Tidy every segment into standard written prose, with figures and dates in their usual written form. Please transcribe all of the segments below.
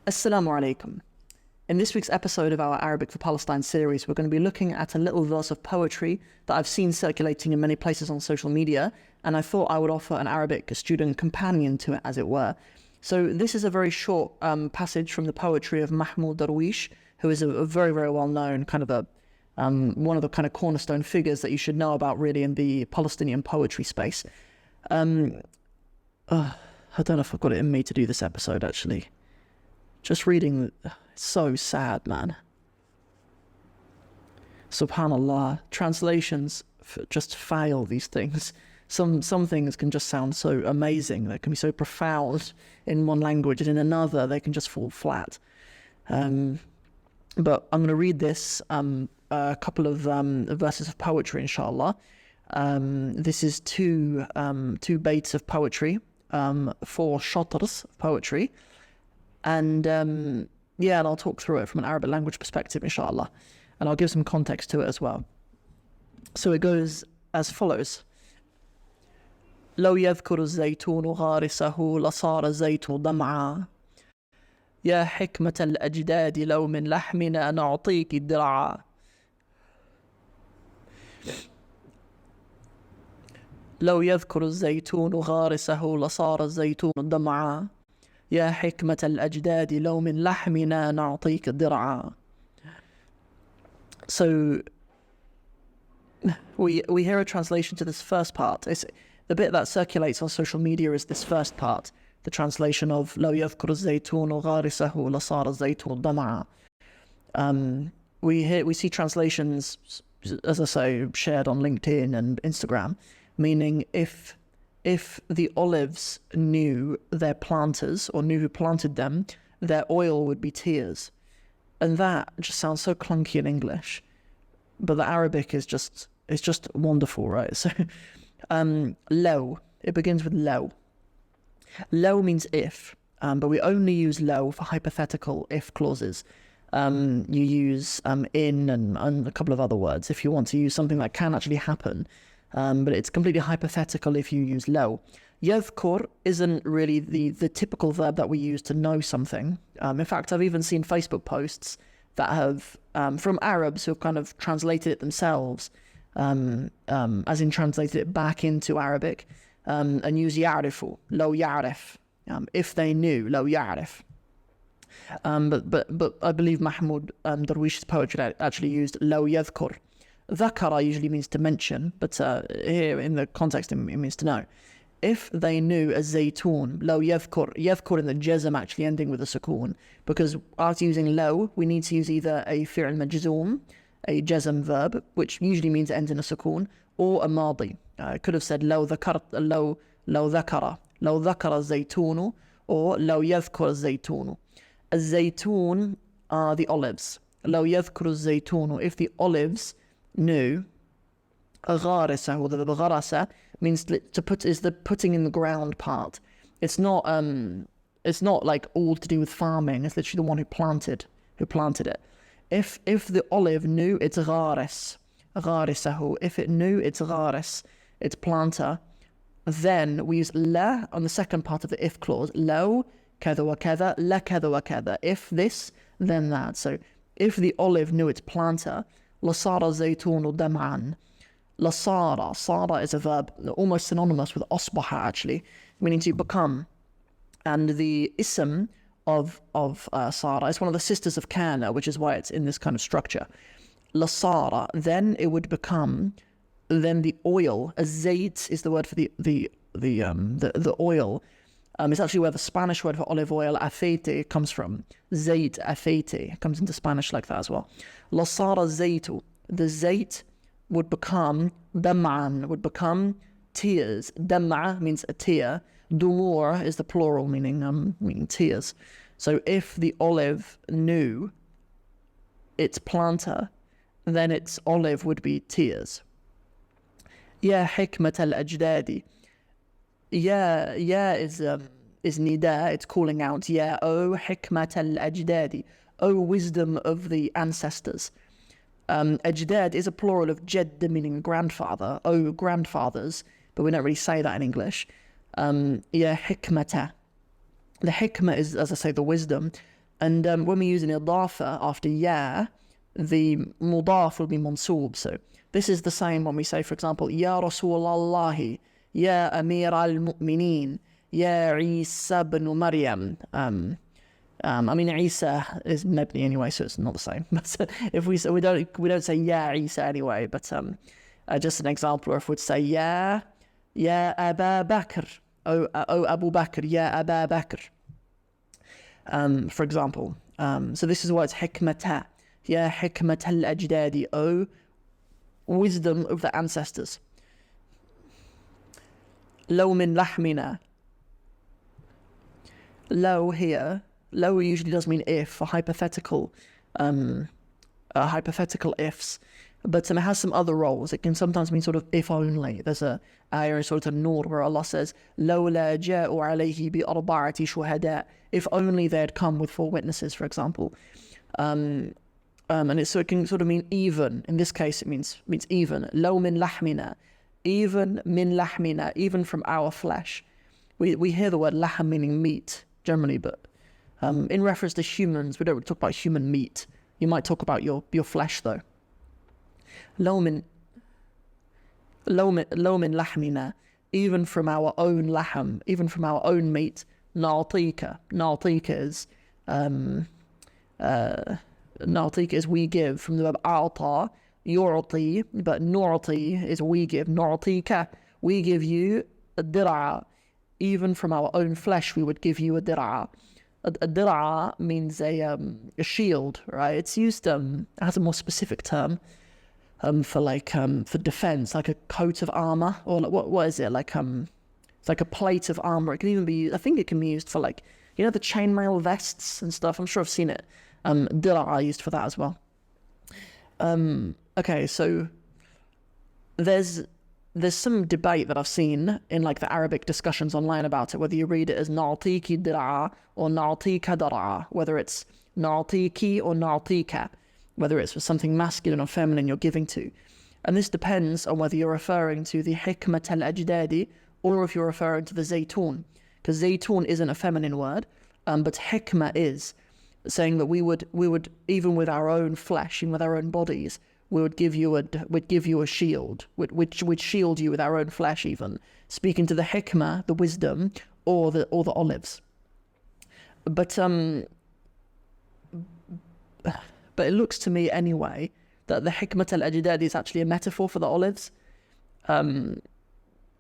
Assalamu alaikum. In this week's episode of our Arabic for Palestine series, we're going to be looking at a little verse of poetry that I've seen circulating in many places on social media, and I thought I would offer an Arabic student companion to it, as it were. So this is a very short passage from the poetry of Mahmoud Darwish, who is a very, very well-known kind of one of the kind of cornerstone figures that you should know about really in the Palestinian poetry space. I don't know if I've got it in me to do this episode, actually. Just reading, it's so sad, man. Subhanallah, translations just fail these things. Some things can just sound so amazing, they can be so profound in one language, and in another they can just fall flat. But I'm going to read this, a couple of verses of poetry, inshallah. This is two baits of poetry, 4 shatrs of poetry. And and I'll talk through it from an Arabic language perspective, inshallah. And I'll give some context to it as well. So it goes as follows. لو يذكر الزيتون غارسه لصار الزيت ضمعا يا حكمة الأجداد لو من لحمنا نعطيك الدرعا لو يذكر الزيتون غارسه لصار الزيتون ضمعا يا حكمة الأجداد لو من لحمنا نعطيك الدرعا. So we hear a translation to this first part. It's the bit that circulates on social media is this first part, the translation of لو يذكر الزيتون غارسه لصار الزيتون ضمعا. We see translations, as I say, shared on LinkedIn and Instagram, meaning if the olives knew their planters or knew who planted them, their oil would be tears. And that just sounds so clunky in English, but the Arabic is just wonderful, right? So law, it begins with law. Law means if, but we only use law for hypothetical if clauses. You use in and a couple of other words if you want to use something that can actually happen. But it's completely hypothetical if you use law. Yadhkur isn't really the typical verb that we use to know something. In fact, I've even seen Facebook posts that have, from Arabs who have kind of translated it themselves, as in translated it back into Arabic, and use ya'rifu, law ya'rif, if they knew, law ya'rif. But I believe Mahmoud Darwish's poetry actually used law yadhkur. Dhakara usually means to mention, but here in the context it means to know. If they knew a zaytun, law yadhkur in the jazm actually ending with a sukoon, because after using law, we need to use either a fi'l majzoom, a jazm verb, which usually means it ends in a sukoon, or a madi. I could have said law dhakara zaytunu, or law yadhkur zaytunu. A zaytun are the olives. Law yadhkur zaytunu, if the olives knew, gharisa, or the gharasa means to put, is the putting in the ground part. It's not like all to do with farming. It's literally the one who planted it. If the olive knew its gharisahu, if it knew its gharis, its planter, then we use la on the second part of the if clause. Law kada wa kada, la kada wa kada. If this, then that. So if the olive knew its planter, lasara zaytunu dam'an. Lasara, sara is a verb almost synonymous with asbaha actually, meaning to become. And the ism of Sara is one of the sisters of Kana, which is why it's in this kind of structure. Lasara, then it would become, then the oil, a zayt is the word for the oil. It's actually where the Spanish word for olive oil, aceite, comes from. Zayt, aceite, comes into Spanish like that as well. Lasara zaytu, the zayt would become, dam'an, would become tears. Dam'a means a tear. Dumur is the plural, meaning tears. So if the olive knew its planter, then its olive would be tears. Ya hikmat al-ajdadi. Ya is nida, it's calling out. Ya, O hikmat al-ajdadi. O wisdom of the ancestors. Ajdad is a plural of jadd, meaning grandfather. Oh, grandfathers. But we don't really say that in English. Ya hikmata. The hikmah is, as I say, the wisdom. And when we use an idafa after ya, the mudaf will be mansoob. So this is the same when we say, for example, Ya Rasulallahi, Ya Amir al-Mu'mineen, Ya Isa ibn Maryam. I mean, Isa is mabni anyway, so it's not the same. But if we don't say Ya Isa anyway. But just an example, or if we'd say Ya Aba Bakr, oh Abu Bakr, Ya Aba Bakr. For example, so this is why it's hikmata. Ya hikmat al-ajdadi, oh wisdom of the ancestors. Law min lahmina. Law here, law usually does mean if, for hypothetical ifs, but it has some other roles. It can sometimes mean sort of if only. There's a ayah in Surah An-Nur where Allah says, لَوْلَا جَاءُوا عَلَيْهِ بِأَرْبَعَةِ شُهَدَاء. If only they had come with 4 witnesses, for example. And so it can sort of mean even. In this case, it means even. لَوْ مِن لَحْمِنَا. Even min lahmina, even from our flesh. We hear the word lahm meaning meat, generally, but in reference to humans, we don't talk about human meat. You might talk about your flesh, though. لَوْ مِن لَحْمِنَا, even from our own lahm, even from our own meat. نَعْطِيكَ is we give, from the verb a'ta, yu'ti, but nu'ti is we give. نُعْطِيكَ, we give you a dir'a. Even from our own flesh, we would give you a dir'a. A dir'a means a shield, right? It's used, it has a more specific term for defense, like a coat of armor, or like, what is it? Like it's like a plate of armor. It can even be, I think it can be used for, like, you know, the chainmail vests and stuff. I'm sure I've seen it. Dir'a used for that as well. Okay, so there's some debate that I've seen in, like, the Arabic discussions online about it, whether you read it as na'tiki dir'a or na'tika dar'a, whether it's na'tiki or na'tika, whether it's for something masculine or feminine you're giving to. And this depends on whether you're referring to the hikmat al-ajdadi or if you're referring to the zaytun, because zaytun isn't a feminine word, but hikmah is, saying that we would even with our own flesh and with our own bodies, we'd give you a shield, which would shield you with our own flesh, even speaking to the hikmah, the wisdom, or the olives. But it looks to me anyway that the hikmat al-ajdad is actually a metaphor for the olives.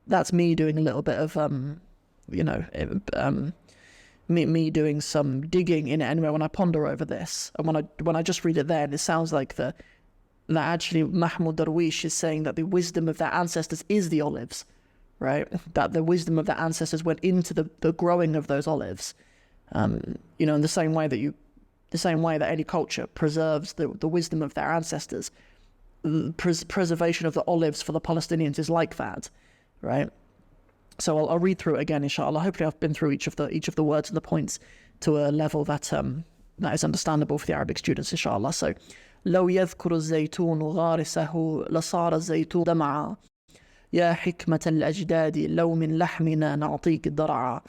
That's me doing a little bit of me doing some digging in it anyway when I ponder over this, and when I just read it then, it sounds like that actually Mahmoud Darwish is saying that the wisdom of their ancestors is the olives, right? That the wisdom of their ancestors went into the growing of those olives. In the same way that any culture preserves the wisdom of their ancestors, preservation of the olives for the Palestinians is like that, right? So I'll read through it again, inshallah. Hopefully I've been through each of the words and the points to a level that is understandable for the Arabic students, inshallah. So, لو يذكر الزيتون غارسه لصار الزيتون دمعا يا حكمة الأجداد لو من لحمنا نعطيك الضرعا.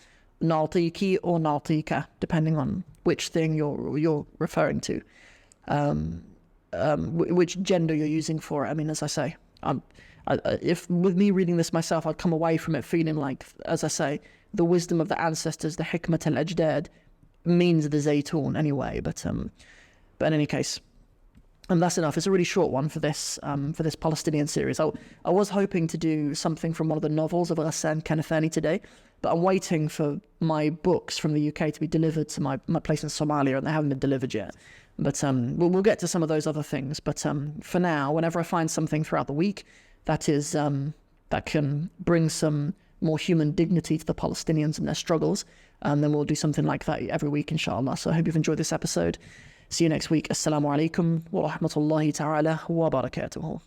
نعطيكي or نعطيك, depending on which thing you're referring to, which gender you're using for it. I mean, as I say, if with me reading this myself, I'd come away from it feeling like, as I say, the wisdom of the ancestors, the hikmat al-ajdad, means the zaytun anyway. But in any case, and that's enough. It's a really short one for this Palestinian series. I was hoping to do something from one of the novels of Ghassan Kanafani today, but I'm waiting for my books from the UK to be delivered to my place in Somalia, and they haven't been delivered yet. But we'll get to some of those other things. But for now, whenever I find something throughout the week that is that can bring some more human dignity to the Palestinians and their struggles, then we'll do something like that every week, inshallah. So I hope you've enjoyed this episode. See you next week. Assalamu alaikum wa rahmatullahi ta'ala wa barakatuhu.